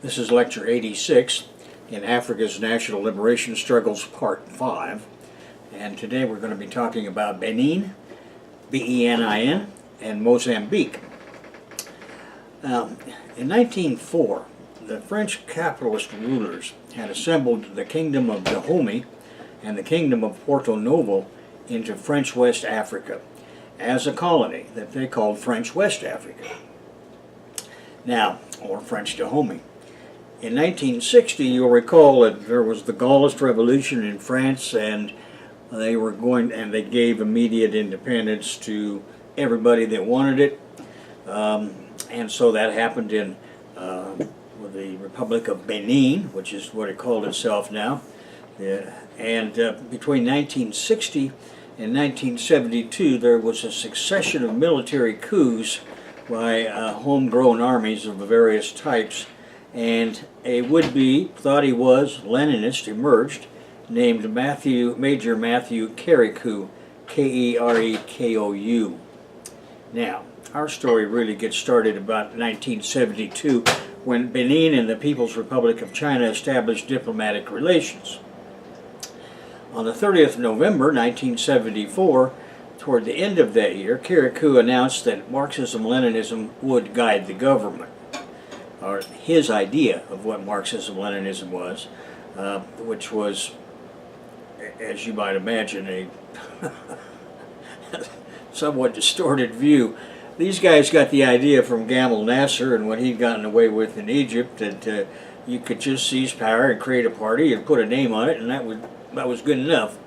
This is Lecture 86 in Africa's National Liberation Struggles, Part 5. And today we're going to be talking about Benin, B-E-N-I-N, and Mozambique. In 1904, the French capitalist rulers had assembled the Kingdom of Dahomey and the Kingdom of Porto Novo into French West Africa as a colony that they called French West Africa. Now, or French Dahomey. In 1960, you'll recall that there was the Gaullist Revolution in France, and they gave immediate independence to everybody that wanted it. And so that happened in the Republic of Benin, which is what it called itself now. And between 1960 and 1972, there was a succession of military coups by homegrown armies of various types, and a would-be, thought he was, Leninist emerged, named Major Matthew Kerekou, K-E-R-E-K-O-U. Now, our story really gets started about 1972, when Benin and the People's Republic of China established diplomatic relations. On the 30th of November 1974, toward the end of that year, Kerekou announced that Marxism Leninism would guide the government, or his idea of what Marxism Leninism was, which was, as you might imagine, a somewhat distorted view. These guys got the idea from Gamal Nasser and what he'd gotten away with in Egypt, that you could just seize power and create a party and put a name on it, and that was good enough.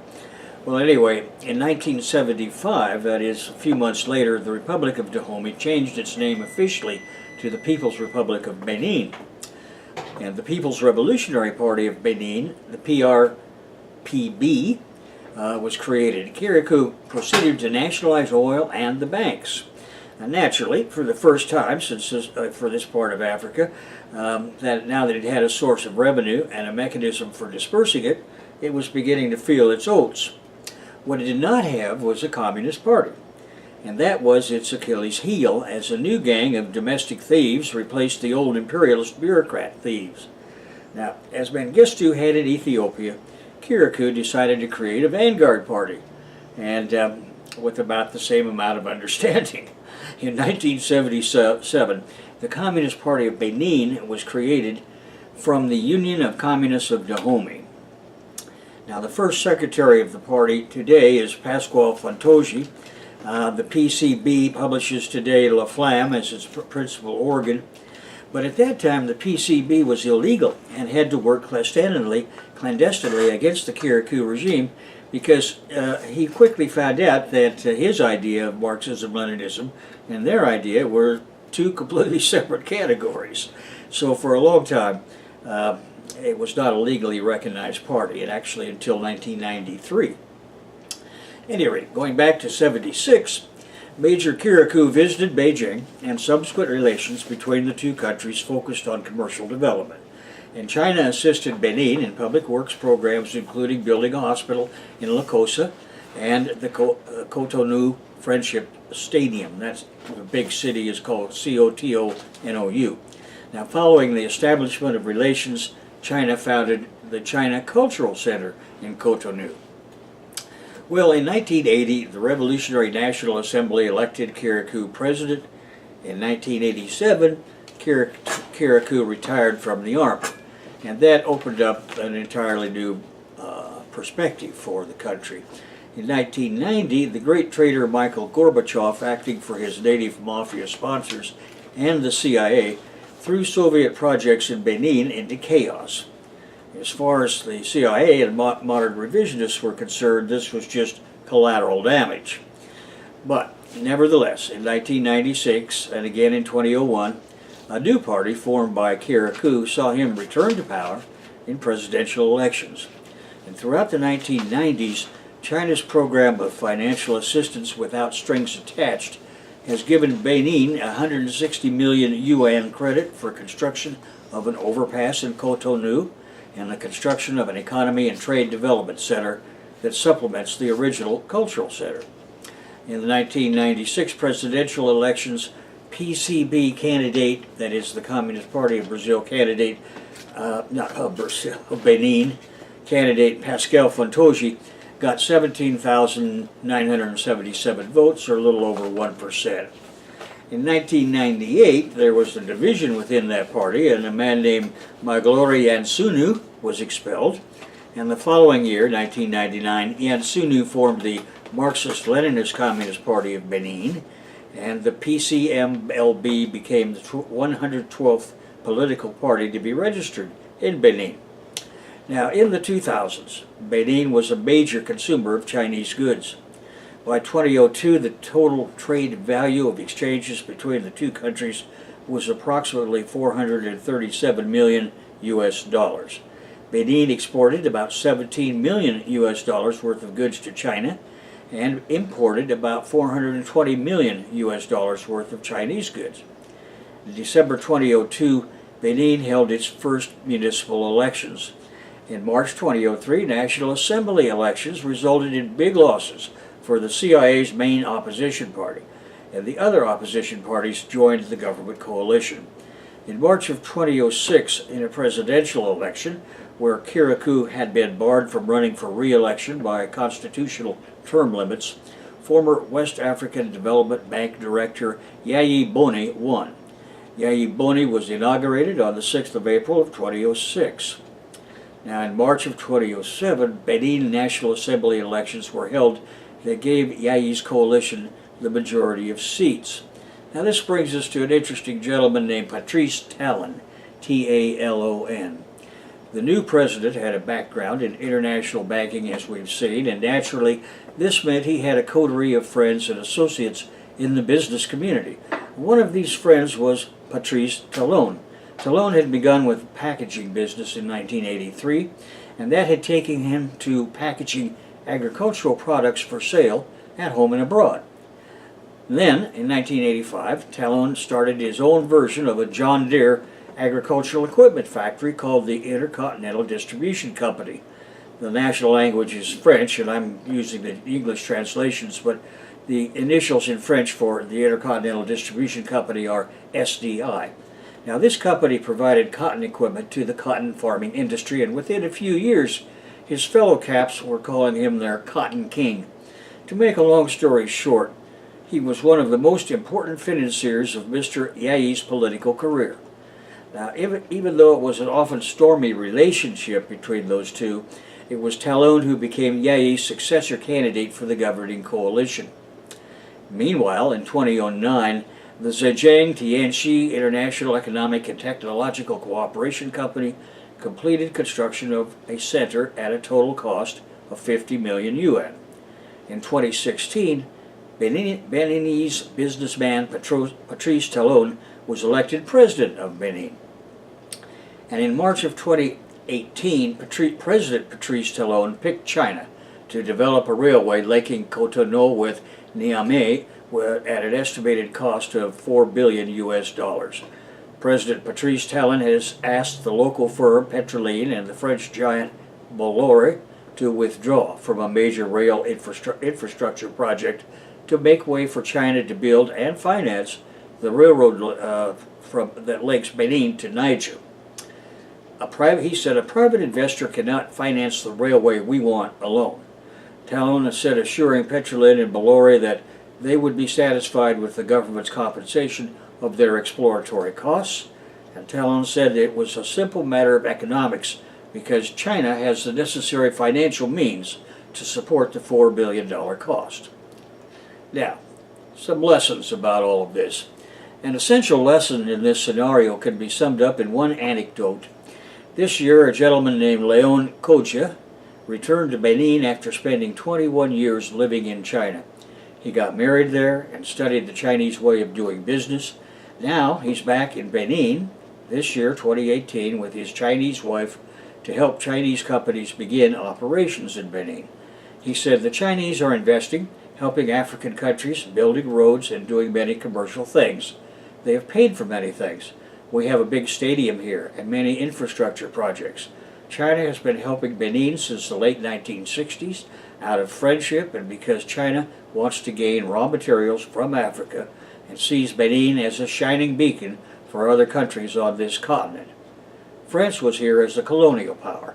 Well, anyway, in 1975, that is a few months later, the Republic of Dahomey changed its name officially to the People's Republic of Benin. And the People's Revolutionary Party of Benin, the PRPB, was created. Kerekou proceeded to nationalize oil and the banks. Naturally, for the first time for this part of Africa, that now that it had a source of revenue and a mechanism for dispersing it, it was beginning to feel its oats. What it did not have was a Communist Party, and that was its Achilles heel, as a new gang of domestic thieves replaced the old imperialist bureaucrat thieves. Now, as Mengistu headed Ethiopia, Kerekou decided to create a vanguard party, and with about the same amount of understanding. In 1977, the Communist Party of Benin was created from the Union of Communists of Dahomey. Now, the first secretary of the party today is Pascual Fontoji. The PCB publishes today La Flamme as its principal organ. But at that time, the PCB was illegal and had to work clandestinely against the Kerekou regime, because he quickly found out that his idea of Marxism-Leninism and their idea were two completely separate categories. So for a long time, it was not a legally recognized party, and actually until 1993. Anyway, going back to '76, Major Kerekou visited Beijing, and subsequent relations between the two countries focused on commercial development. And China assisted Benin in public works programs, including building a hospital in Lokosa and the Cotonou Friendship Stadium. That's the big city is called Cotonou. Now, following the establishment of relations, China founded the China Cultural Center in Cotonou. Well, in 1980, the Revolutionary National Assembly elected Kerekou president. In 1987, Kerekou retired from the army, and that opened up an entirely new perspective for the country. In 1990, the great traitor Mikhail Gorbachev, acting for his native mafia sponsors and the CIA, threw Soviet projects in Benin into chaos. As far as the CIA and modern revisionists were concerned, this was just collateral damage. But nevertheless, in 1996 and again in 2001, a new party formed by Kerekou saw him return to power in presidential elections. And throughout the 1990s, China's program of financial assistance without strings attached has given Benin 160 million yuan credit for construction of an overpass in Cotonou and the construction of an economy and trade development center that supplements the original cultural center. In the 1996 presidential elections, PCB candidate, that is the Communist Party of Brazil candidate, not of Brazil, Benin candidate Pascal Fontoji, got 17,977 votes, or a little over 1%. In 1998, there was a division within that party, and a man named Magloire Yansunu was expelled. And the following year, 1999, Yansunu formed the Marxist Leninist Communist Party of Benin, and the PCMLB became the 112th political party to be registered in Benin. Now, in the 2000s, Benin was a major consumer of Chinese goods. By 2002, the total trade value of exchanges between the two countries was approximately 437 million US dollars. Benin exported about 17 million US dollars worth of goods to China and imported about 420 million US dollars worth of Chinese goods. In December 2002, Benin held its first municipal elections. In March 2003, National Assembly elections resulted in big losses for the CIA's main opposition party, and the other opposition parties joined the government coalition. In March of 2006, in a presidential election, where Kirikou had been barred from running for re-election by constitutional term limits, former West African Development Bank Director Yayi Boni won. Yayi Boni was inaugurated on the 6th of April of 2006. Now, in March of 2007, Benin National Assembly elections were held that gave Yayi's coalition the majority of seats. Now, this brings us to an interesting gentleman named Patrice Talon, T-A-L-O-N. The new president had a background in international banking, as we've seen, and naturally this meant he had a coterie of friends and associates in the business community. One of these friends was Patrice Talon. Talon had begun with packaging business in 1983, and that had taken him to packaging agricultural products for sale at home and abroad. Then, in 1985, Talon started his own version of a John Deere agricultural equipment factory called the Intercontinental Distribution Company. The national language is French, and I'm using the English translations, but the initials in French for the Intercontinental Distribution Company are SDI. Now, this company provided cotton equipment to the cotton farming industry, and within a few years, his fellow caps were calling him their Cotton King. To make a long story short, he was one of the most important financiers of Mr. Yayi's political career. Now, even though it was an often stormy relationship between those two, it was Talon who became Yayi's successor candidate for the governing coalition. Meanwhile, in 2009, the Zhejiang Tianxi International Economic and Technological Cooperation Company completed construction of a center at a total cost of 50 million yuan. In 2016, Beninese businessman Patrice Talon was elected president of Benin. And in March of 2018, President Patrice Talon picked China to develop a railway linking Cotonou with Niamey at an estimated cost of 4 billion US dollars. President Patrice Talon has asked the local firm Petroline and the French giant Bolloré to withdraw from a major rail infrastructure project to make way for China to build and finance the railroad that links Benin to Niger. He said, a private investor cannot finance the railway we want alone. Talon said, assuring Petroline and Bolloré that they would be satisfied with the government's compensation of their exploratory costs. And Talon said it was a simple matter of economics because China has the necessary financial means to support the $4 billion cost. Now, some lessons about all of this. An essential lesson in this scenario can be summed up in one anecdote. This year, a gentleman named Leon Kodja returned to Benin after spending 21 years living in China. He got married there and studied the Chinese way of doing business. Now he's back in Benin this year, 2018, with his Chinese wife to help Chinese companies begin operations in Benin. He said the Chinese are investing, helping African countries, building roads, and doing many commercial things. They have paid for many things. We have a big stadium here and many infrastructure projects. China has been helping Benin since the late 1960s out of friendship and because China wants to gain raw materials from Africa and sees Benin as a shining beacon for other countries on this continent. France was here as a colonial power.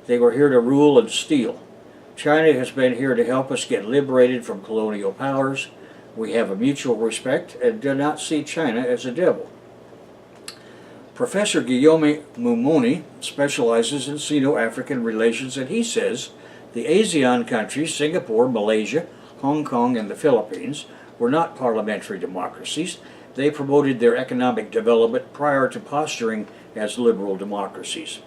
They were here to rule and steal. China has been here to help us get liberated from colonial powers. We have a mutual respect and do not see China as a devil. Professor Guillaume Mumoni specializes in Sino-African relations, and he says the ASEAN countries, Singapore, Malaysia, Hong Kong, and the Philippines, were not parliamentary democracies. They promoted their economic development prior to posturing as liberal democracies.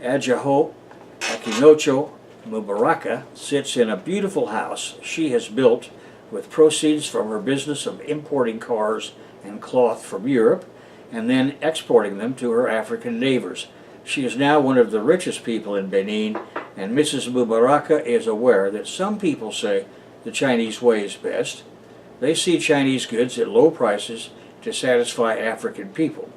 Adjaho Akinocho Mubaraka sits in a beautiful house she has built with proceeds from her business of importing cars and cloth from Europe and then exporting them to her African neighbors. She is now one of the richest people in Benin, and Mrs. Mubaraka is aware that some people say the Chinese way is best. They see Chinese goods at low prices to satisfy African people.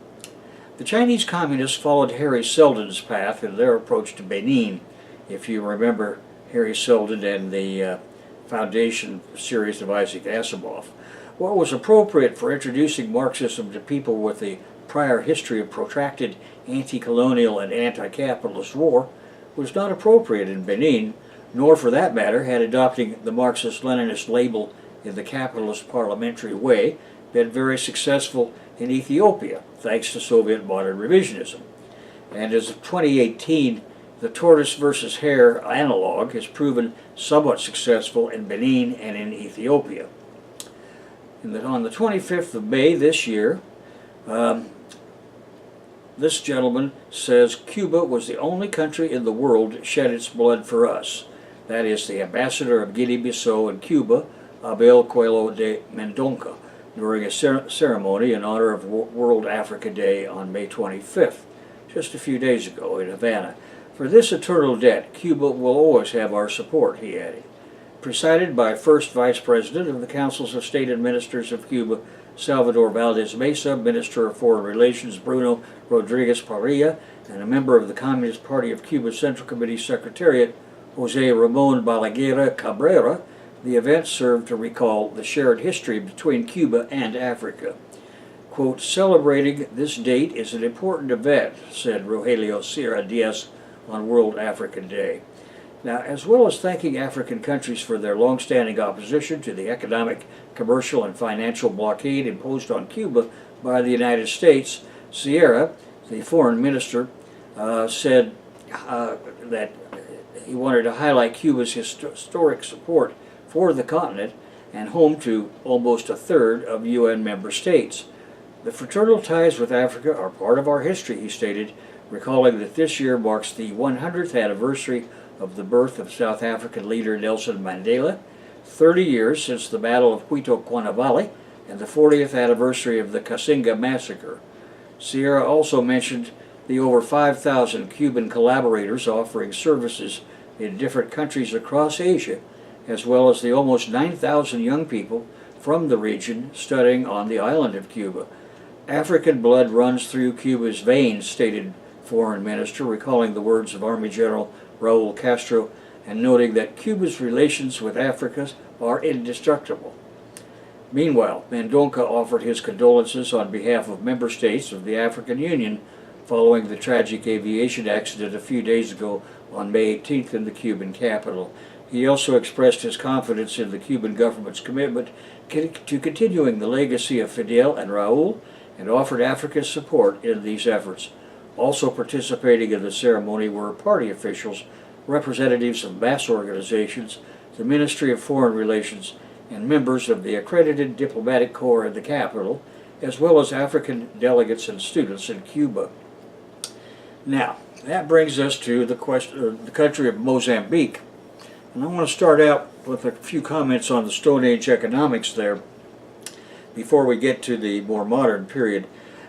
The Chinese communists followed Harry Seldon's path in their approach to Benin. If you remember Harry Seldon and the Foundation series of Isaac Asimov. What was appropriate for introducing Marxism to people with a prior history of protracted anti-colonial and anti-capitalist war was not appropriate in Benin, nor for that matter had adopting the Marxist-Leninist label in the capitalist parliamentary way been very successful in Ethiopia, thanks to Soviet modern revisionism. And as of 2018, the tortoise versus hare analog has proven somewhat successful in Benin and in Ethiopia. On the 25th of May this year, this gentleman says Cuba was the only country in the world that shed its blood for us. That is the ambassador of Guinea-Bissau in Cuba, Abel Coelho de Mendonca, during a ceremony in honor of World Africa Day on May 25th, just a few days ago in Havana. For this eternal debt, Cuba will always have our support, he added. Presided by first Vice President of the Councils of State and Ministers of Cuba, Salvador Valdez Mesa, Minister of Foreign Relations Bruno Rodriguez Parrilla, and a member of the Communist Party of Cuba Central Committee Secretariat, Jose Ramon Balaguer Cabrera, the event served to recall the shared history between Cuba and Africa. Quote, celebrating this date is an important event, said Rogelio Sierra Diaz on World African Day. Now, as well as thanking African countries for their long-standing opposition to the economic, commercial, and financial blockade imposed on Cuba by the United States, Sierra, the foreign minister, said that he wanted to highlight Cuba's historic support for the continent and home to almost a third of UN member states. The fraternal ties with Africa are part of our history, he stated, recalling that this year marks the 100th anniversary of the birth of South African leader Nelson Mandela, 30 years since the Battle of Puito Cuanavale, and the 40th anniversary of the Kasinga Massacre. Sierra also mentioned the over 5,000 Cuban collaborators offering services in different countries across Asia, as well as the almost 9,000 young people from the region studying on the island of Cuba. African blood runs through Cuba's veins, stated Foreign Minister, recalling the words of Army General Raul Castro and noting that Cuba's relations with Africa are indestructible. Meanwhile, Mendonca offered his condolences on behalf of member states of the African Union following the tragic aviation accident a few days ago on May 18th in the Cuban capital. He also expressed his confidence in the Cuban government's commitment to continuing the legacy of Fidel and Raul and offered Africa's support in these efforts. Also participating in the ceremony were party officials, representatives of mass organizations, the Ministry of Foreign Relations, and members of the accredited diplomatic corps in the capital, as well as African delegates and students in Cuba. Now, that brings us to the country of Mozambique. And I want to start out with a few comments on the Stone Age economics there before we get to the more modern period.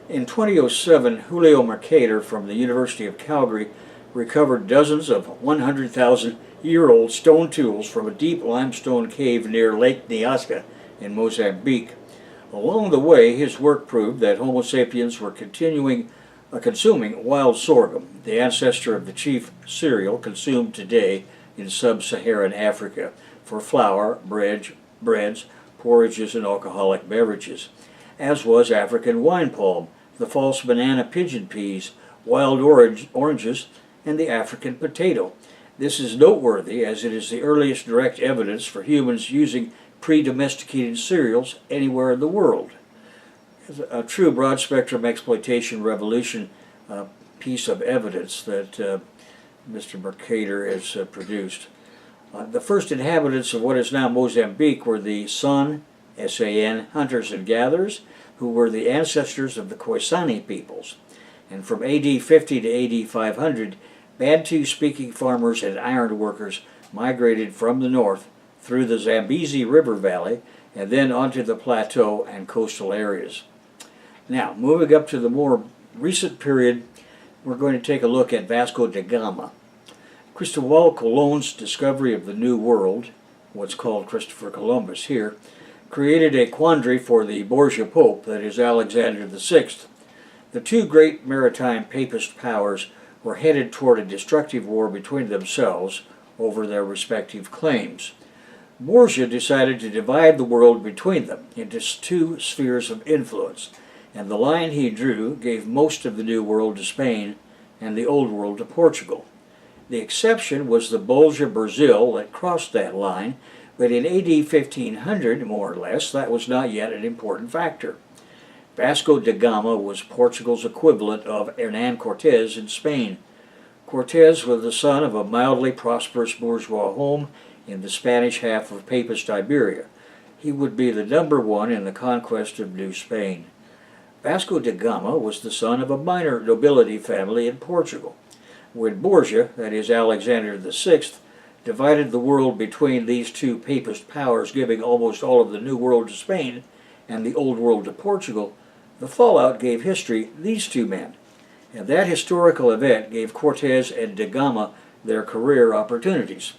In 2007, Julio Mercader from the University of Calgary recovered dozens of 100,000-year-old stone tools from a deep limestone cave near Lake Nyasa in Mozambique. Along the way, his work proved that Homo sapiens were consuming wild sorghum, the ancestor of the chief cereal consumed today in sub-Saharan Africa, for flour, breads, porridges, and alcoholic beverages, as was African wine palm, the false banana pigeon peas, wild oranges, and the African potato. This is noteworthy as it is the earliest direct evidence for humans using pre-domesticated cereals anywhere in the world. It's a true broad-spectrum exploitation revolution piece of evidence that Mr. Mercator has produced. The first inhabitants of what is now Mozambique were the San, S-A-N, hunters and gatherers, who were the ancestors of the Khoisan peoples. And from AD 50 to AD 500, Bantu-speaking farmers and iron workers migrated from the north through the Zambezi River Valley and then onto the plateau and coastal areas. Now, moving up to the more recent period, we're going to take a look at Vasco da Gama. Cristobal Colon's discovery of the New World, what's called Christopher Columbus here, created a quandary for the Borgia Pope, that is Alexander VI. The two great maritime papist powers were headed toward a destructive war between themselves over their respective claims. Borgia decided to divide the world between them into two spheres of influence, and the line he drew gave most of the New World to Spain and the Old World to Portugal. The exception was the Bulge of Brazil that crossed that line, but in AD 1500, more or less, that was not yet an important factor. Vasco da Gama was Portugal's equivalent of Hernán Cortés in Spain. Cortés was the son of a mildly prosperous bourgeois home in the Spanish half of Papist Iberia. He would be the number one in the conquest of New Spain. Vasco da Gama was the son of a minor nobility family in Portugal. When Borgia, that is Alexander VI, divided the world between these two papist powers, giving almost all of the New World to Spain and the Old World to Portugal, the fallout gave history these two men. And that historical event gave Cortés and da Gama their career opportunities.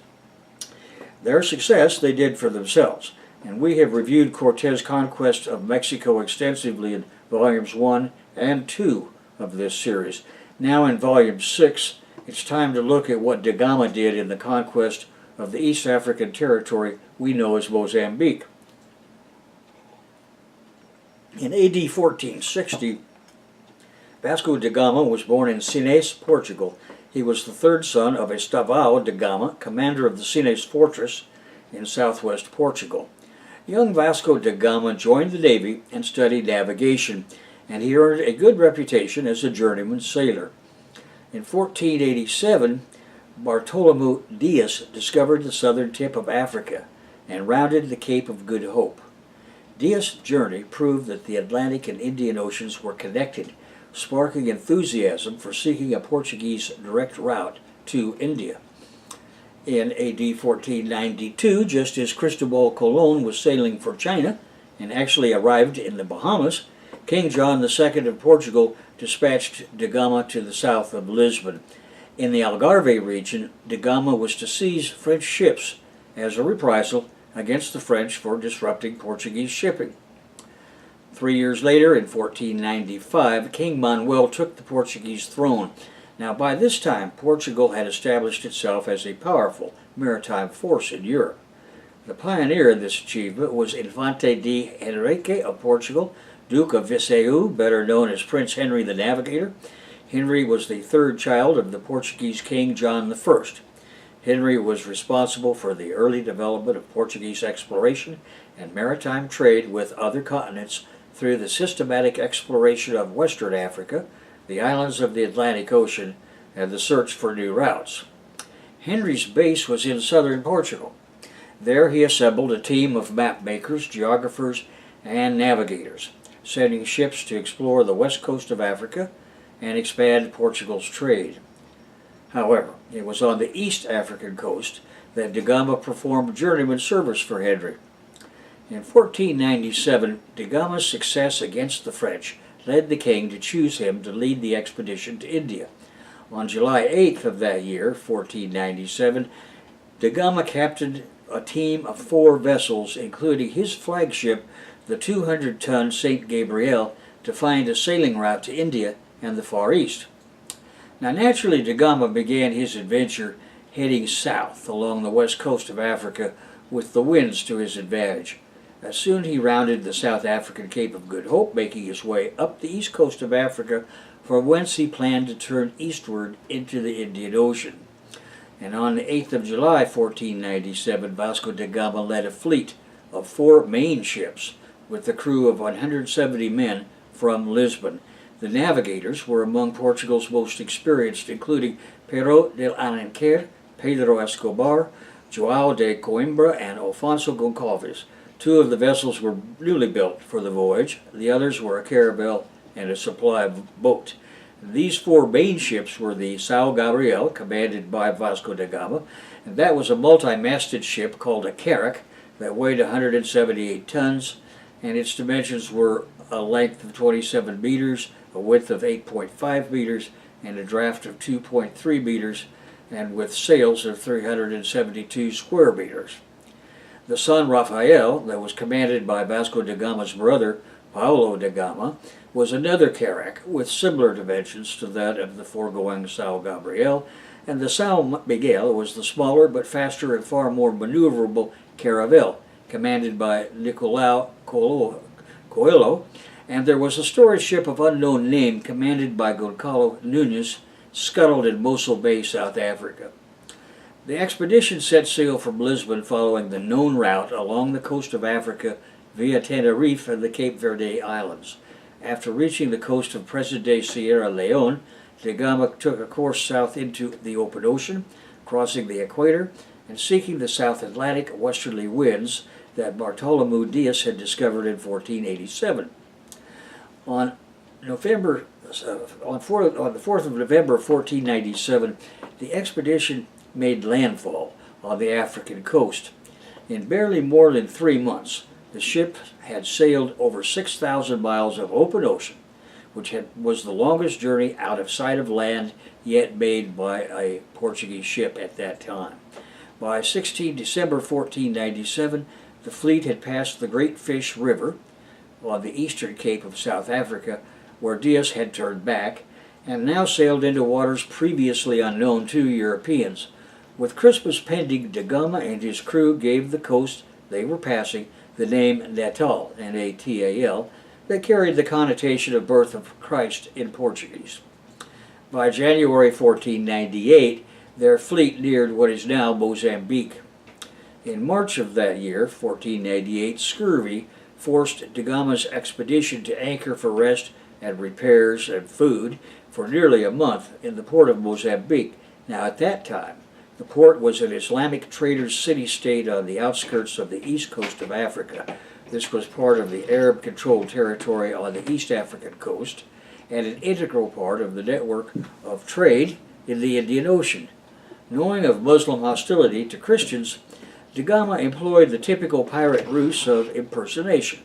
Their success they did for themselves, and we have reviewed Cortés' conquest of Mexico extensively in volumes 1 and 2 of this series. Now in volume 6, it's time to look at what da Gama did in the conquest of the East African territory we know as Mozambique. In AD 1460, Vasco da Gama was born in Sines, Portugal. He was the third son of Estevão da Gama, commander of the Sines fortress in southwest Portugal. Young Vasco da Gama joined the Navy and studied navigation, and he earned a good reputation as a journeyman sailor. In 1487, Bartolomeu Dias discovered the southern tip of Africa and rounded the Cape of Good Hope. Dias' journey proved that the Atlantic and Indian Oceans were connected, sparking enthusiasm for seeking a Portuguese direct route to India. In AD 1492, just as Cristobal Colon was sailing for China and actually arrived in the Bahamas, King John II of Portugal dispatched da Gama to the south of Lisbon. In the Algarve region, da Gama was to seize French ships as a reprisal against the French for disrupting Portuguese shipping. 3 years later, in 1495, King Manuel took the Portuguese throne. Now, by this time, Portugal had established itself as a powerful maritime force in Europe. The pioneer in this achievement was Infante de Henrique of Portugal, Duke of Viseu, better known as Prince Henry the Navigator. Henry was the third child of the Portuguese King John I. Henry was responsible for the early development of Portuguese exploration and maritime trade with other continents through the systematic exploration of Western Africa, the islands of the Atlantic Ocean, and the search for new routes. Henry's base was in southern Portugal. There he assembled a team of map makers, geographers, and navigators, sending ships to explore the west coast of Africa and expand Portugal's trade. However, it was on the East African coast that da Gama performed journeyman service for Henry. In 1497, da Gama's success against the French led the king to choose him to lead the expedition to India. On July 8th of that year, 1497, da Gama captained a team of 4 vessels, including his flagship, the 200-ton St. Gabriel, to find a sailing route to India and the Far East. Now, naturally, da Gama began his adventure heading south along the west coast of Africa with the winds to his advantage. Soon he rounded the South African Cape of Good Hope, making his way up the east coast of Africa, from whence he planned to turn eastward into the Indian Ocean. And on the 8th of July, 1497, Vasco da Gama led a fleet of 4 main ships with a crew of 170 men from Lisbon. The navigators were among Portugal's most experienced, including Pero de Alenquer, Pedro Escobar, João de Coimbra, and Alfonso Goncalves. 2 of the vessels were newly built for the voyage. The others were a caravel and a supply boat. These 4 main ships were the São Gabriel, commanded by Vasco da Gama, and that was a multi-masted ship called a carrack that weighed 178 tons, and its dimensions were a length of 27 meters, a width of 8.5 meters, and a draft of 2.3 meters, and with sails of 372 square meters. The San Rafael, that was commanded by Vasco da Gama's brother, Paulo da Gama, was another carrack with similar dimensions to that of the foregoing São Gabriel, and the São Miguel was the smaller but faster and far more maneuverable caravel, commanded by Nicolau Coelho, and there was a storage ship of unknown name commanded by Goncalo Nunes, scuttled in Mossel Bay, South Africa. The expedition set sail from Lisbon following the known route along the coast of Africa via Tenerife and the Cape Verde Islands. After reaching the coast of present-day Sierra Leone, da Gama took a course south into the open ocean, crossing the equator and seeking the South Atlantic westerly winds that Bartolomeu Dias had discovered in 1487. On the 4th of November 1497, the expedition made landfall on the African coast. In barely more than 3 months, the ship had sailed over 6,000 miles of open ocean, which was the longest journey out of sight of land yet made by a Portuguese ship at that time. By 16 December 1497, the fleet had passed the Great Fish River on the eastern cape of South Africa, where Dias had turned back, and now sailed into waters previously unknown to Europeans. With Christmas pending, da Gama and his crew gave the coast they were passing the name Natal, N-A-T-A-L, that carried the connotation of birth of Christ in Portuguese. By January 1498, their fleet neared what is now Mozambique. In March of that year, 1498, scurvy forced da Gama's expedition to anchor for rest and repairs and food for nearly a month in the port of Mozambique. Now at that time, the port was an Islamic traders' city-state on the outskirts of the east coast of Africa. This was part of the Arab-controlled territory on the East African coast and an integral part of the network of trade in the Indian Ocean. Knowing of Muslim hostility to Christians, da Gama employed the typical pirate ruse of impersonation.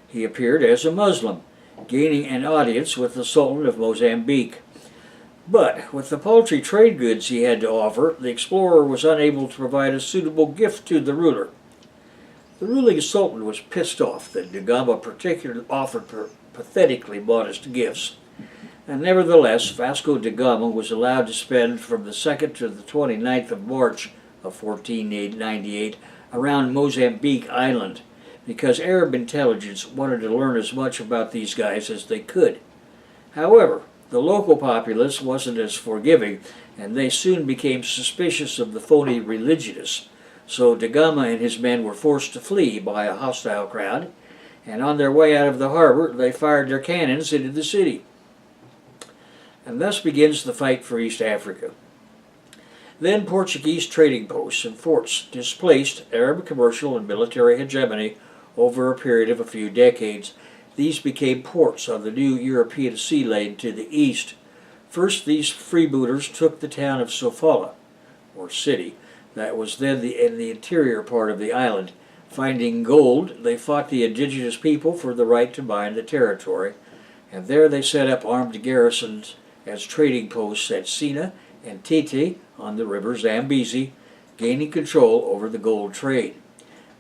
He appeared as a Muslim, gaining an audience with the Sultan of Mozambique. But with the paltry trade goods he had to offer, the explorer was unable to provide a suitable gift to the ruler. The ruling Sultan was pissed off that da Gama particularly offered pathetically modest gifts. And nevertheless, Vasco da Gama was allowed to spend from the 2nd to the 29th of March of 1498 around Mozambique Island, because Arab intelligence wanted to learn as much about these guys as they could. However, the local populace wasn't as forgiving, and they soon became suspicious of the phony religionists. So da Gama and his men were forced to flee by a hostile crowd, and on their way out of the harbor, they fired their cannons into the city. And thus begins the fight for East Africa. Then Portuguese trading posts and forts displaced Arab commercial and military hegemony over a period of a few decades. These became ports on the new European sea lane to the east. First, these freebooters took the town of Sofala, or city, that was then in the interior part of the island. Finding gold, they fought the indigenous people for the right to mine the territory, and there they set up armed garrisons as trading posts at Sina and Tete on the river Zambezi, gaining control over the gold trade.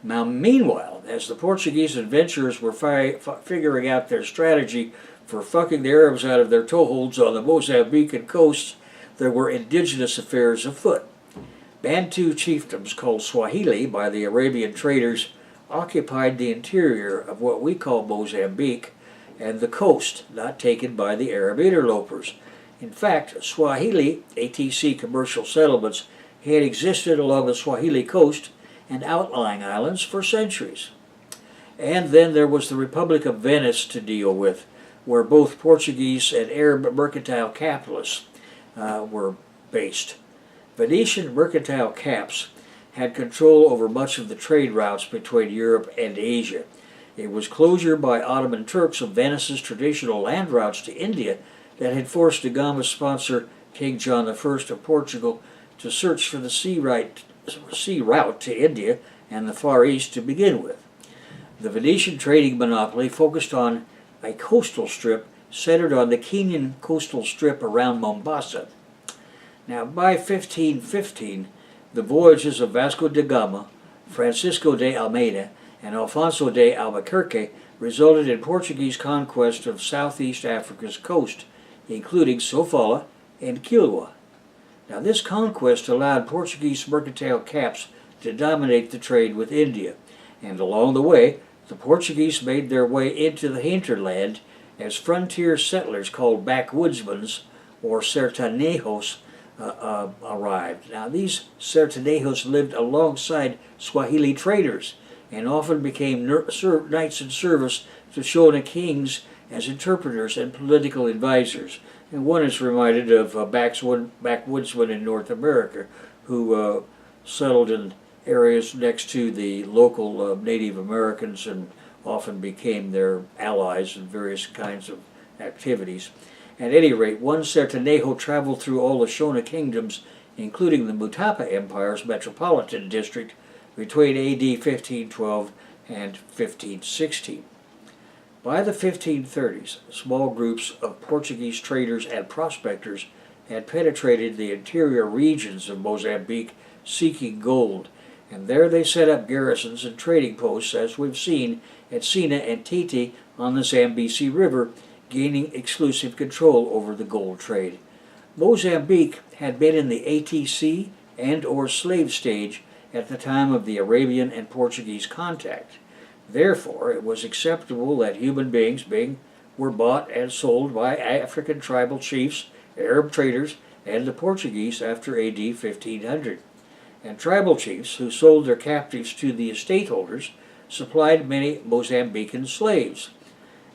Now, meanwhile, as the Portuguese adventurers were figuring out their strategy for fucking the Arabs out of their toeholds on the Mozambican coast, there were indigenous affairs afoot. Bantu chiefdoms called Swahili by the Arabian traders occupied the interior of what we call Mozambique and the coast, not taken by the Arab interlopers. In fact, Swahili ATC commercial settlements had existed along the Swahili coast and outlying islands for centuries. And then there was the Republic of Venice to deal with, where both Portuguese and Arab mercantile capitalists were based. Venetian mercantile caps had control over much of the trade routes between Europe and Asia. It was closure by Ottoman Turks of Venice's traditional land routes to India that had forced Da Gama's sponsor, King John I of Portugal, to search for the sea route to India and the Far East to begin with. The Venetian trading monopoly focused on a coastal strip centered on the Kenyan coastal strip around Mombasa. Now, by 1515, the voyages of Vasco da Gama, Francisco de Almeida, and Alfonso de Albuquerque resulted in Portuguese conquest of southeast Africa's coast, including Sofala and Kilwa. Now, this conquest allowed Portuguese mercantile caps to dominate the trade with India, and along the way, the Portuguese made their way into the hinterland as frontier settlers called backwoodsmen, or sertanejos, arrived. Now, these sertanejos lived alongside Swahili traders and often became knights in service to Shona kings as interpreters and political advisors. And one is reminded of backwoodsmen in North America who settled in areas next to the local Native Americans and often became their allies in various kinds of activities. At any rate, one Sertanejo traveled through all the Shona kingdoms, including the Mutapa Empire's metropolitan district, between AD 1512 and 1516. By the 1530s, small groups of Portuguese traders and prospectors had penetrated the interior regions of Mozambique seeking gold, and there they set up garrisons and trading posts, as we've seen at Sina and Titi on the Zambesi River, gaining exclusive control over the gold trade. Mozambique had been in the ATC and/or slave stage at the time of the Arabian and Portuguese contact. Therefore, it was acceptable that human beings were bought and sold by African tribal chiefs, Arab traders, and the Portuguese after AD 1500. And tribal chiefs who sold their captives to the estate holders supplied many Mozambican slaves.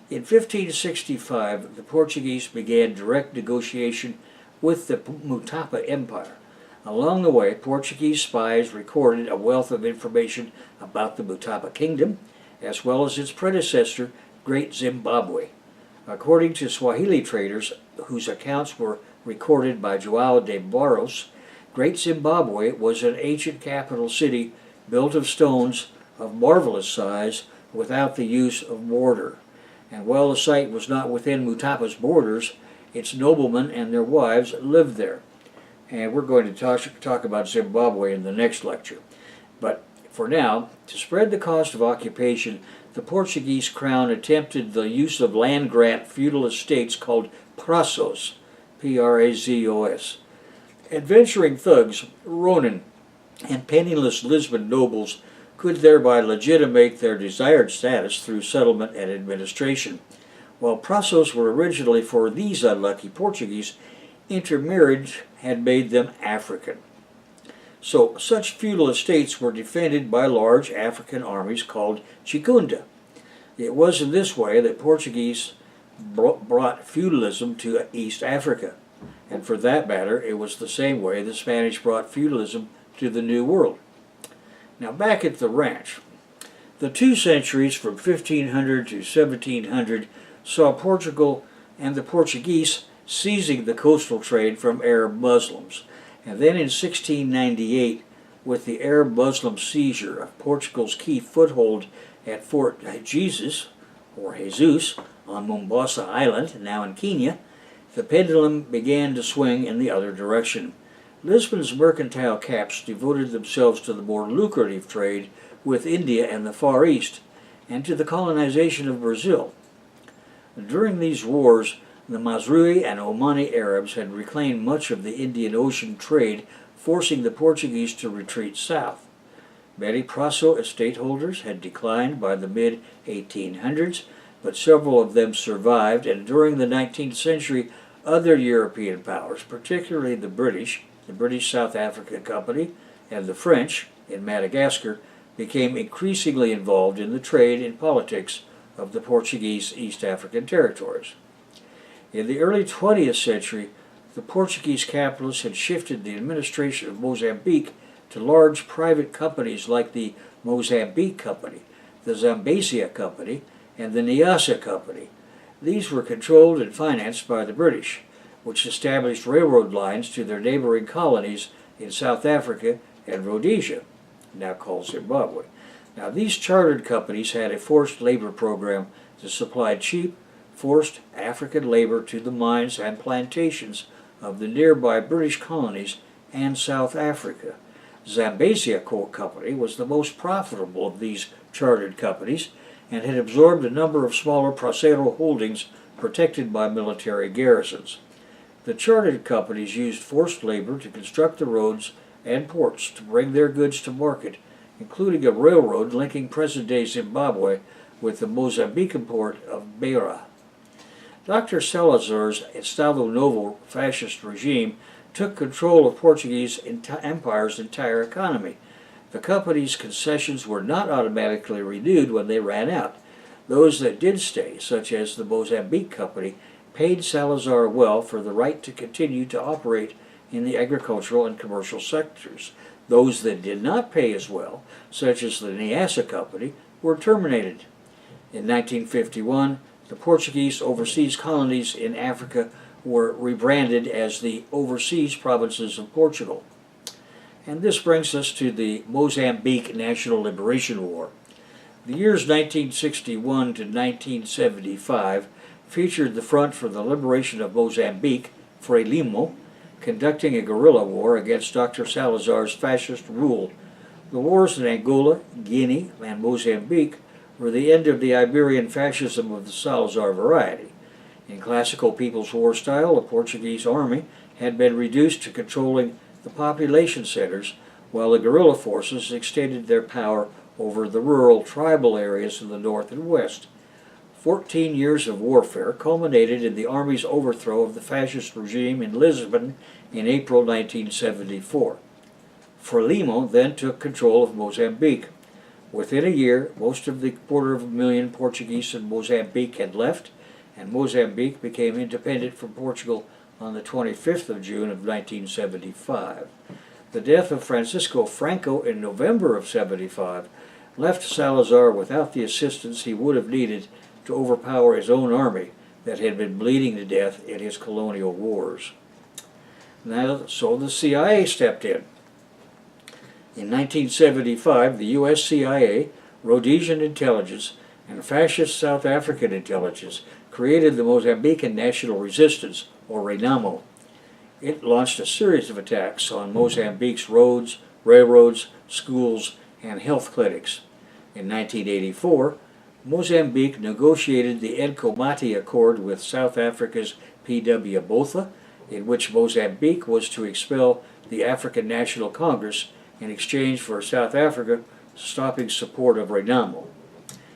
In 1565, the Portuguese began direct negotiation with the Mutapa Empire. Along the way, Portuguese spies recorded a wealth of information about the Mutapa Kingdom, as well as its predecessor, Great Zimbabwe. According to Swahili traders, whose accounts were recorded by João de Barros, Great Zimbabwe was an ancient capital city built of stones of marvelous size without the use of mortar. And while the site was not within Mutapa's borders, its noblemen and their wives lived there. And we're going to talk about Zimbabwe in the next lecture. But for now, to spread the cost of occupation, the Portuguese crown attempted the use of land-grant feudal estates called prazos, P-R-A-Z-O-S. Adventuring thugs, Ronin, and penniless Lisbon nobles could thereby legitimate their desired status through settlement and administration. While prazos were originally for these unlucky Portuguese, intermarriage had made them African. So such feudal estates were defended by large African armies called chikunda. It was in this way that Portuguese brought feudalism to East Africa. And for that matter, it was the same way the Spanish brought feudalism to the New World. Now back at the ranch, the 2 centuries from 1500 to 1700 saw Portugal and the Portuguese seizing the coastal trade from Arab Muslims. And then in 1698, with the Arab Muslim seizure of Portugal's key foothold at Fort Jesus, or Jesus, on Mombasa Island, now in Kenya, the pendulum began to swing in the other direction. Lisbon's mercantile caps devoted themselves to the more lucrative trade with India and the Far East, and to the colonization of Brazil. During these wars, the Mazrui and Omani Arabs had reclaimed much of the Indian Ocean trade, forcing the Portuguese to retreat south. Many Praso estate holders had declined by the mid-1800s, but several of them survived, and during the 19th century, other European powers, particularly the British South Africa Company, and the French in Madagascar, became increasingly involved in the trade and politics of the Portuguese East African territories. In the early 20th century, the Portuguese capitalists had shifted the administration of Mozambique to large private companies like the Mozambique Company, the Zambia Company, and the Niassa Company. These were controlled and financed by the British, which established railroad lines to their neighboring colonies in South Africa and Rhodesia, now called Zimbabwe. Now, these chartered companies had a forced labor program to supply cheap, forced African labor to the mines and plantations of the nearby British colonies and South Africa. Zambia Company was the most profitable of these chartered companies and had absorbed a number of smaller Praseiro holdings protected by military garrisons. The chartered companies used forced labor to construct the roads and ports to bring their goods to market, including a railroad linking present-day Zimbabwe with the Mozambican port of Beira. Dr. Salazar's Estado Novo fascist regime took control of Portuguese Empire's entire economy. The company's concessions were not automatically renewed when they ran out. Those that did stay, such as the Mozambique Company, paid Salazar well for the right to continue to operate in the agricultural and commercial sectors. Those that did not pay as well, such as the Niassa Company, were terminated. In 1951, the Portuguese overseas colonies in Africa were rebranded as the Overseas Provinces of Portugal. And this brings us to the Mozambique National Liberation War. The years 1961 to 1975 featured the Front for the Liberation of Mozambique, Frelimo, conducting a guerrilla war against Dr. Salazar's fascist rule. The wars in Angola, Guinea, and Mozambique were the end of the Iberian fascism of the Salazar variety. In classical People's War style, the Portuguese army had been reduced to controlling the population centers, while the guerrilla forces extended their power over the rural tribal areas in the north and west. 14 years of warfare culminated in the army's overthrow of the fascist regime in Lisbon in April 1974. Frelimo then took control of Mozambique. Within a year, most of the 250,000 Portuguese in Mozambique had left, and Mozambique became independent from Portugal on the 25th of June of 1975. The death of Francisco Franco in November of 75 left Salazar without the assistance he would have needed to overpower his own army that had been bleeding to death in his colonial wars. Now, so the CIA stepped in. In 1975, the U.S. CIA, Rhodesian intelligence, and fascist South African intelligence created the Mozambican National Resistance, or RENAMO. It launched a series of attacks on Mozambique's roads, railroads, schools, and health clinics. In 1984, Mozambique negotiated the Nkomati Accord with South Africa's P.W. Botha, in which Mozambique was to expel the African National Congress in exchange for South Africa stopping support of RENAMO.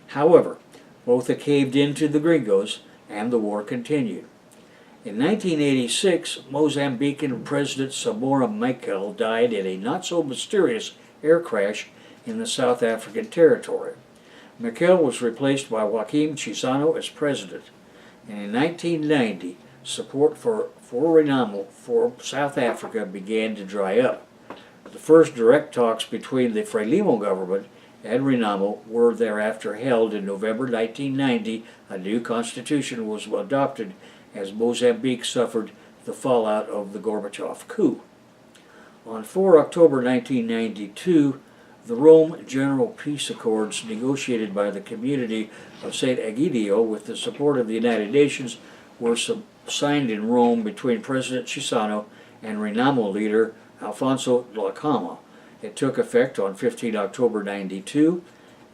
However, Botha caved in to the gringos, and the war continued. In 1986, Mozambican President Samora Machel died in a not-so-mysterious air crash in the South African territory. Machel was replaced by Joaquim Chissano as president, and in 1990, support for RENAMO for South Africa began to dry up. The first direct talks between the Frelimo government and RENAMO were thereafter held in November 1990. A new constitution was adopted as Mozambique suffered the fallout of the Gorbachev coup. On 4 October 1992, the Rome General Peace Accords negotiated by the community of St. Egidio with the support of the United Nations were signed in Rome between President Chissano and RENAMO leader Alfonso Da Gama. It took effect on 15 October 92,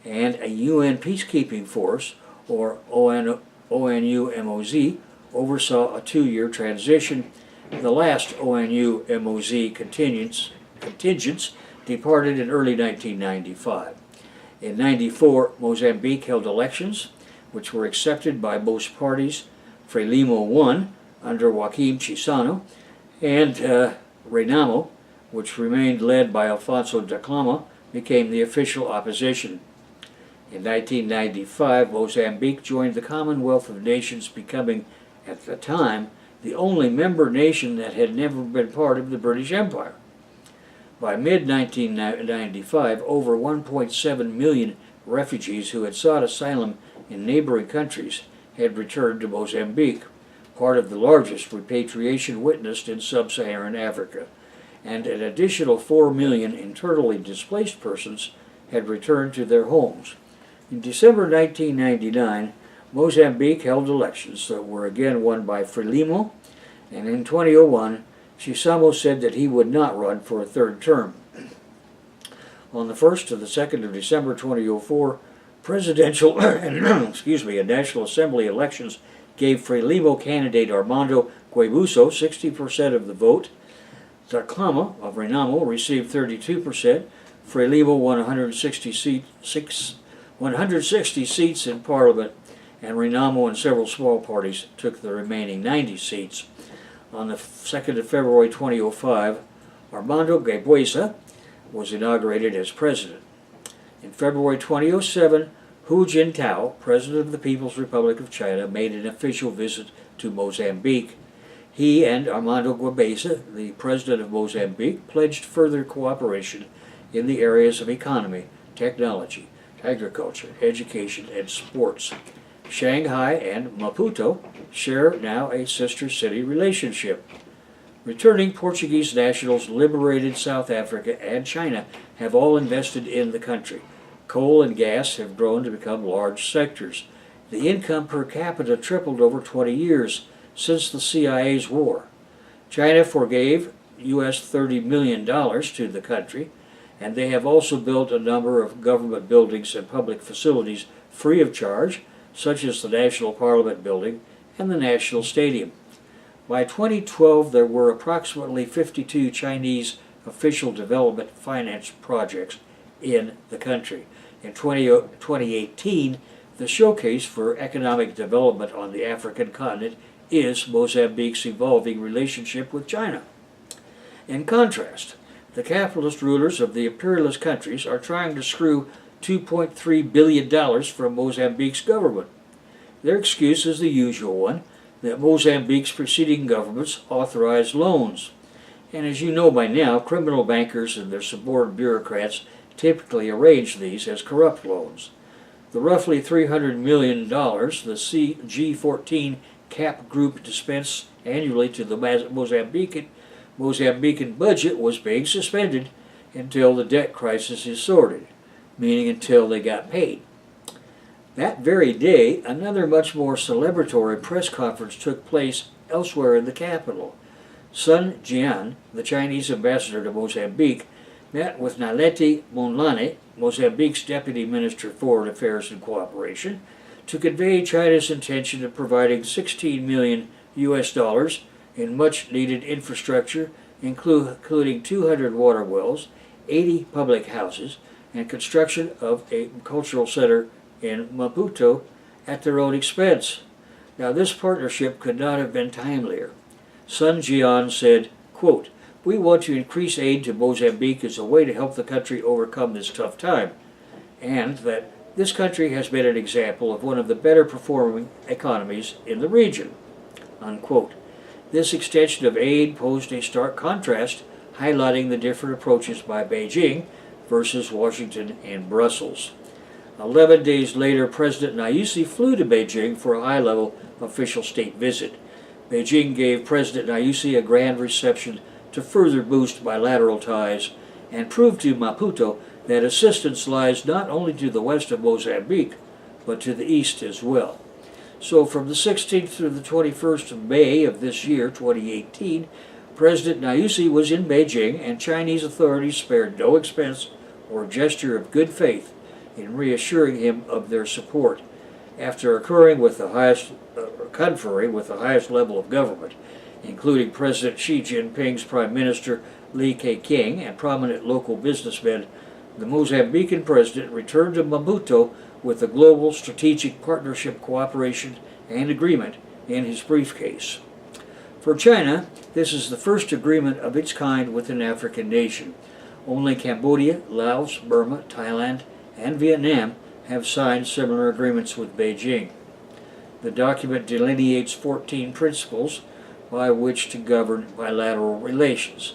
and a UN peacekeeping force, or ONU-MOZ, oversaw a 2-year transition. The last ONU-MOZ contingents departed in early 1995. In 94, Mozambique held elections, which were accepted by most parties. Frelimo won under Joaquim Chissano, and Renamo, which remained led by Vasco Da Gama, became the official opposition. In 1995, Mozambique joined the Commonwealth of Nations, becoming, at the time, the only member nation that had never been part of the British Empire. By mid-1995, over 1.7 million refugees who had sought asylum in neighboring countries had returned to Mozambique, part of the largest repatriation witnessed in sub-Saharan Africa, and an additional 4 million internally displaced persons had returned to their homes. In December 1999, Mozambique held elections that were again won by Frelimo, and in 2001, Chissano said that he would not run for a third term. On the 1st to the 2nd of December 2004, presidential and National Assembly elections gave Frelimo candidate Armando Guebuzo 60% of the vote. Da Gama of Renamo received 32%. Frelimo won 160 seats in Parliament, and Renamo and several small parties took the remaining 90 seats. On the 2nd of February 2005, Armando Guebuzo was inaugurated as president. In February 2007, Hu Jintao, president of the People's Republic of China, made an official visit to Mozambique. He and Armando Guebuzo, the president of Mozambique, pledged further cooperation in the areas of economy, technology, agriculture, education, and sports. Shanghai and Maputo share now a sister city relationship. Returning Portuguese nationals liberated South Africa and China have all invested in the country. Coal and gas have grown to become large sectors. The income per capita tripled over 20 years since the CIA's war. China forgave US $30 million to the country, and they have also built a number of government buildings and public facilities free of charge, such as the National Parliament Building and the National Stadium. By 2012, there were approximately 52 Chinese official development finance projects in the country. In 2018, the showcase for economic development on the African continent is Mozambique's evolving relationship with China. In contrast, the capitalist rulers of the imperialist countries are trying to screw $2.3 billion from Mozambique's government. Their excuse is the usual one, that Mozambique's preceding governments authorized loans. And as you know by now, criminal bankers and their subordinate bureaucrats typically arrange these as corrupt loans. The roughly $300 million the G14 cap group dispense annually to the Mozambican budget was being suspended until the debt crisis is sorted, meaning until they got paid. That very day, another much more celebratory press conference took place elsewhere in the capital. Sun Jian, the Chinese ambassador to Mozambique, met with Naledi Mondlane, Mozambique's Deputy Minister of Foreign Affairs and Cooperation, to convey China's intention of providing $16 million in much-needed infrastructure, including 200 water wells, 80 public houses, and construction of a cultural center in Maputo at their own expense. Now, this partnership could not have been timelier. Sun Jian said, quote, "We want to increase aid to Mozambique as a way to help the country overcome this tough time, and that this country has been an example of one of the better performing economies in the region," unquote. This extension of aid posed a stark contrast, highlighting the different approaches by Beijing versus Washington and Brussels. 11 days later, President Nyusi flew to Beijing for a high-level official state visit. Beijing gave President Nyusi a grand reception to further boost bilateral ties and prove to Maputo that assistance lies not only to the west of Mozambique, but to the east as well. So from the 16th through the 21st of May of this year, 2018, President Nyusi was in Beijing, and Chinese authorities spared no expense or gesture of good faith in reassuring him of their support. After conferring with the highest level of government, including President Xi Jinping's Prime Minister Lee Ka-king, and prominent local businessmen, the Mozambican president returned to Maputo with a global strategic partnership, cooperation, and agreement in his briefcase. For China, this is the first agreement of its kind with an African nation. Only Cambodia, Laos, Burma, Thailand, and Vietnam have signed similar agreements with Beijing. The document delineates 14 principles by which to govern bilateral relations.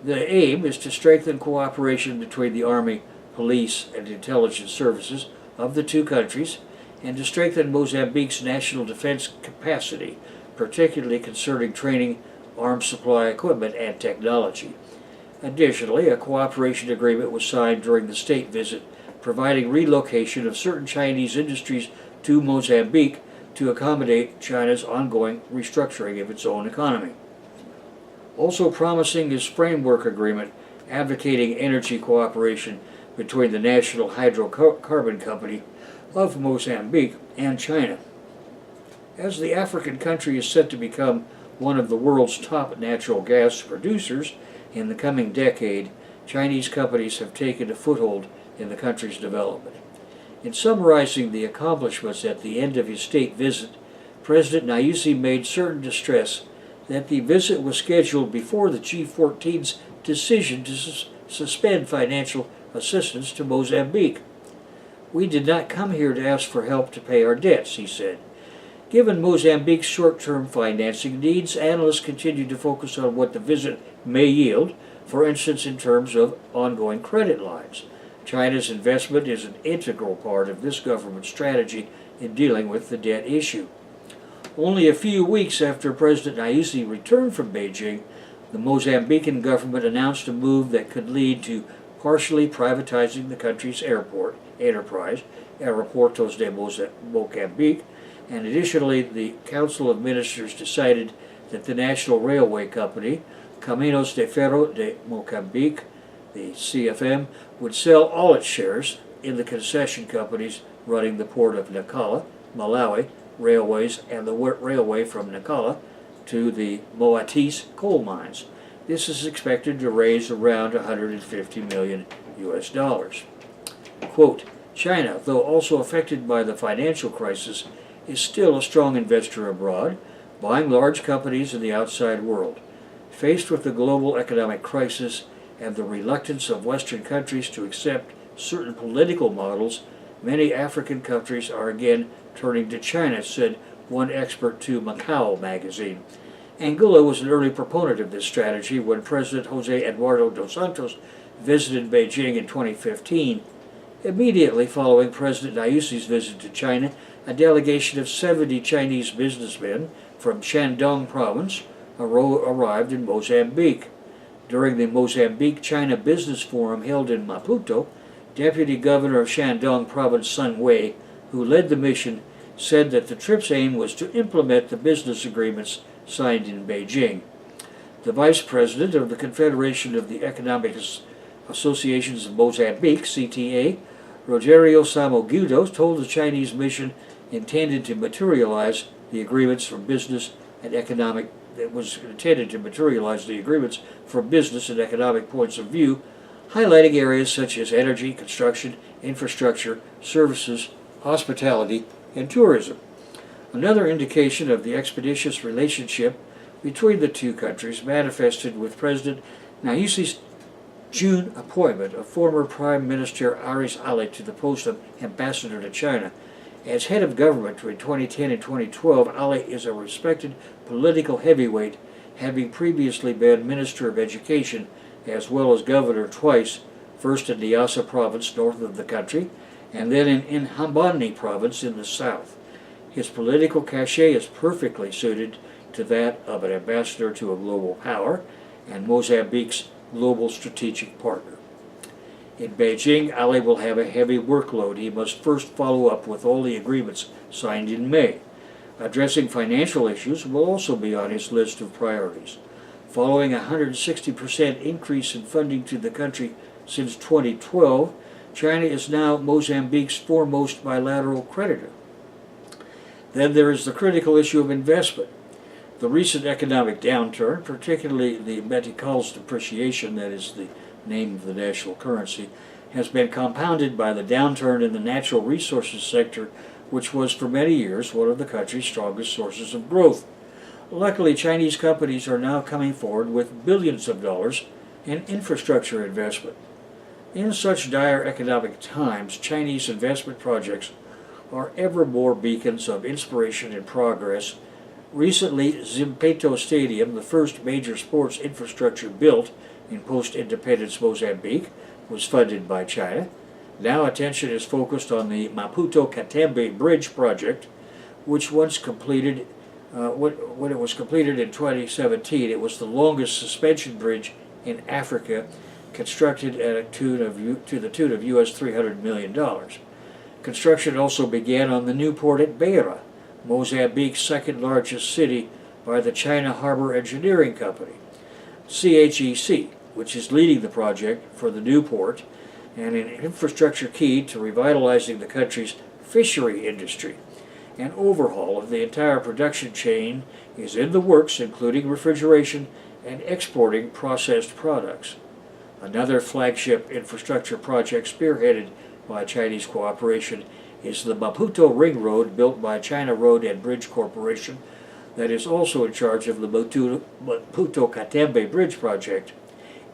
The aim is to strengthen cooperation between the army, police, and intelligence services of the two countries, and to strengthen Mozambique's national defense capacity, particularly concerning training, arms supply equipment, and technology. Additionally, a cooperation agreement was signed during the state visit, providing relocation of certain Chinese industries to Mozambique to accommodate China's ongoing restructuring of its own economy. Also promising is framework agreement advocating energy cooperation between the National Hydrocarbon Company of Mozambique and China. As the African country is set to become one of the world's top natural gas producers in the coming decade, Chinese companies have taken a foothold in the country's development. In summarizing the accomplishments at the end of his state visit, President Nyusi made certain to stress that the visit was scheduled before the G14's decision to suspend financial assistance to Mozambique. "We did not come here to ask for help to pay our debts," he said. Given Mozambique's short-term financing needs, analysts continue to focus on what the visit may yield, for instance in terms of ongoing credit lines. China's investment is an integral part of this government's strategy in dealing with the debt issue. Only a few weeks after President Nyusi returned from Beijing, the Mozambican government announced a move that could lead to partially privatizing the country's airport enterprise, Aeroportos de Mozambique, and additionally the Council of Ministers decided that the National Railway Company, Caminos de Ferro de Mozambique, the CFM, would sell all its shares in the concession companies running the port of Nacala, Malawi, railways, and the railway from Nacala to the Moatis coal mines. This is expected to raise around $150 million US. Quote, "China, though also affected by the financial crisis, is still a strong investor abroad, buying large companies in the outside world. Faced with the global economic crisis and the reluctance of Western countries to accept certain political models, many African countries are again turning to China," said one expert to Macau magazine. Angola was an early proponent of this strategy when President Jose Eduardo dos Santos visited Beijing in 2015. Immediately following President Nyusi's visit to China, a delegation of 70 Chinese businessmen from Shandong province arrived in Mozambique. During the Mozambique-China Business Forum held in Maputo, Deputy Governor of Shandong Province Sun Wei, who led the mission, said that the trip's aim was to implement the business agreements signed in Beijing. The Vice President of the Confederation of the Economic Associations of Mozambique, CTA, Rogerio Samogudo, told the Chinese mission intended to materialize the agreements for business and economic points of view, highlighting areas such as energy, construction, infrastructure, services, hospitality, and tourism. Another indication of the expeditious relationship between the two countries manifested with President Nyusi's June appointment of former Prime Minister Aris Ali to the post of ambassador to China. As head of government between 2010 and 2012, Ali is a respected political heavyweight, having previously been Minister of Education as well as governor twice, first in Niassa province north of the country, and then in Inhambane province in the south. His political cachet is perfectly suited to that of an ambassador to a global power and Mozambique's global strategic partner. In Beijing, Ali will have a heavy workload. He must first follow up with all the agreements signed in May. Addressing financial issues will also be on his list of priorities. Following a 160% increase in funding to the country since 2012, China is now Mozambique's foremost bilateral creditor. Then there is the critical issue of investment. The recent economic downturn, particularly the metical's depreciation, that is the name of the national currency, has been compounded by the downturn in the natural resources sector, which was for many years one of the country's strongest sources of growth. Luckily, Chinese companies are now coming forward with billions of dollars in infrastructure investment. In such dire economic times, Chinese investment projects are ever more beacons of inspiration and progress. Recently, Zimpeto Stadium, the first major sports infrastructure built in post-independence Mozambique, was funded by China. Now attention is focused on the Maputo-Katembe Bridge project, which once completed, when it was completed in 2017, it was the longest suspension bridge in Africa, constructed at to the tune of US $300 million. Construction also began on the new port at Beira, Mozambique's second largest city, by the China Harbor Engineering Company. CHEC, which is leading the project for the new port, and an infrastructure key to revitalizing the country's fishery industry. An overhaul of the entire production chain is in the works, including refrigeration and exporting processed products. Another flagship infrastructure project spearheaded by Chinese cooperation is the Maputo Ring Road, built by China Road and Bridge Corporation, that is also in charge of the Maputo-Katembe Bridge project.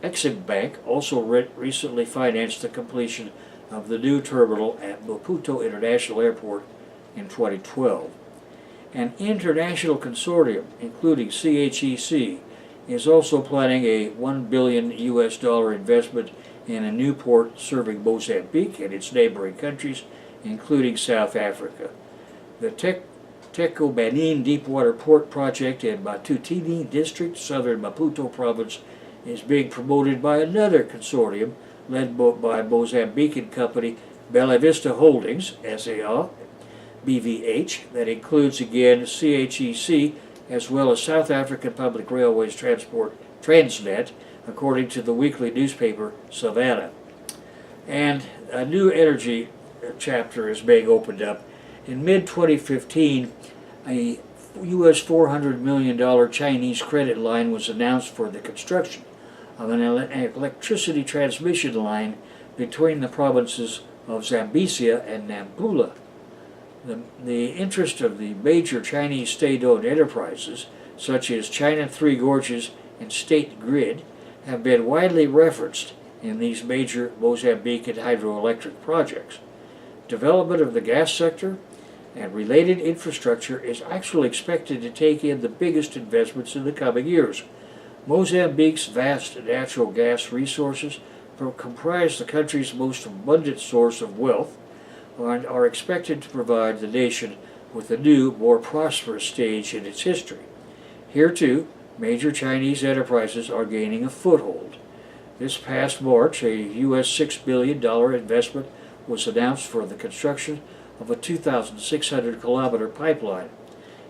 Exim Bank also recently financed the completion of the new terminal at Maputo International Airport in 2012. An international consortium, including CHEC, is also planning a $1 billion investment in a new port serving Mozambique and its neighboring countries, including South Africa. The Teco Benin Deepwater Port project in Matutini District, southern Maputo province, is being promoted by another consortium led by Mozambican company Bela Vista Holdings, SAA, BVH, that includes again CHEC as well as South African Public Railways Transport Transnet, according to the weekly newspaper Savannah. And a new energy chapter is being opened up. In mid-2015, a US $400 million Chinese credit line was announced for the construction of an electricity transmission line between the provinces of Zambia and Nampula. The interest of the major Chinese state-owned enterprises, such as China Three Gorges and State Grid, have been widely referenced in these major Mozambican hydroelectric projects. Development of the gas sector and related infrastructure is actually expected to take in the biggest investments in the coming years. Mozambique's vast natural gas resources comprise the country's most abundant source of wealth and are expected to provide the nation with a new, more prosperous stage in its history. Here, too, major Chinese enterprises are gaining a foothold. This past March, a US $6 billion investment was announced for the construction of a 2,600-kilometer pipeline.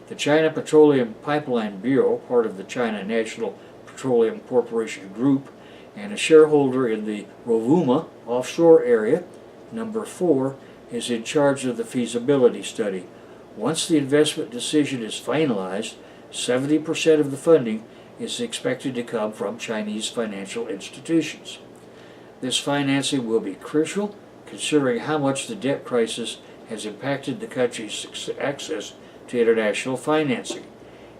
The China Petroleum Pipeline Bureau, part of the China National Petroleum Corporation Group, and a shareholder in the Rovuma offshore area, number 4, is in charge of the feasibility study. Once the investment decision is finalized, 70% of the funding is expected to come from Chinese financial institutions. This financing will be crucial, considering how much the debt crisis has impacted the country's access to international financing.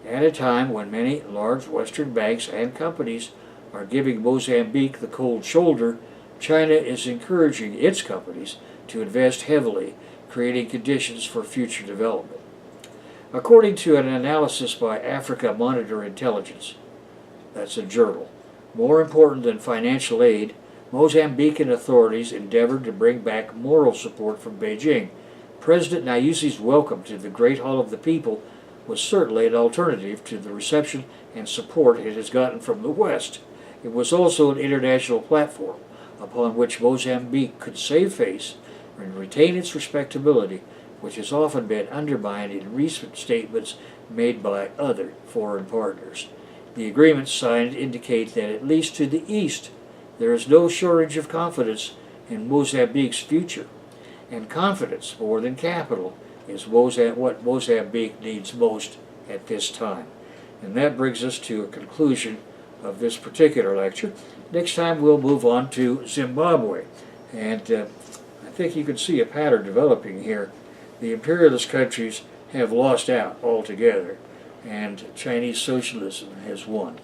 At a time when many large Western banks and companies are giving Mozambique the cold shoulder, China is encouraging its companies to invest heavily, creating conditions for future development. According to an analysis by Africa Monitor Intelligence, that's a journal, more important than financial aid, Mozambican authorities endeavored to bring back moral support from Beijing. President Nyusi's welcome to the Great Hall of the People was certainly an alternative to the reception and support it has gotten from the West. It was also an international platform upon which Mozambique could save face and retain its respectability, which has often been undermined in recent statements made by other foreign partners. The agreements signed indicate that at least to the east, there is no shortage of confidence in Mozambique's future. And confidence, more than capital, is what Mozambique needs most at this time. And that brings us to a conclusion of this particular lecture. Next time we'll move on to Zimbabwe. And I think you can see a pattern developing here. The imperialist countries have lost out altogether, and Chinese socialism has won.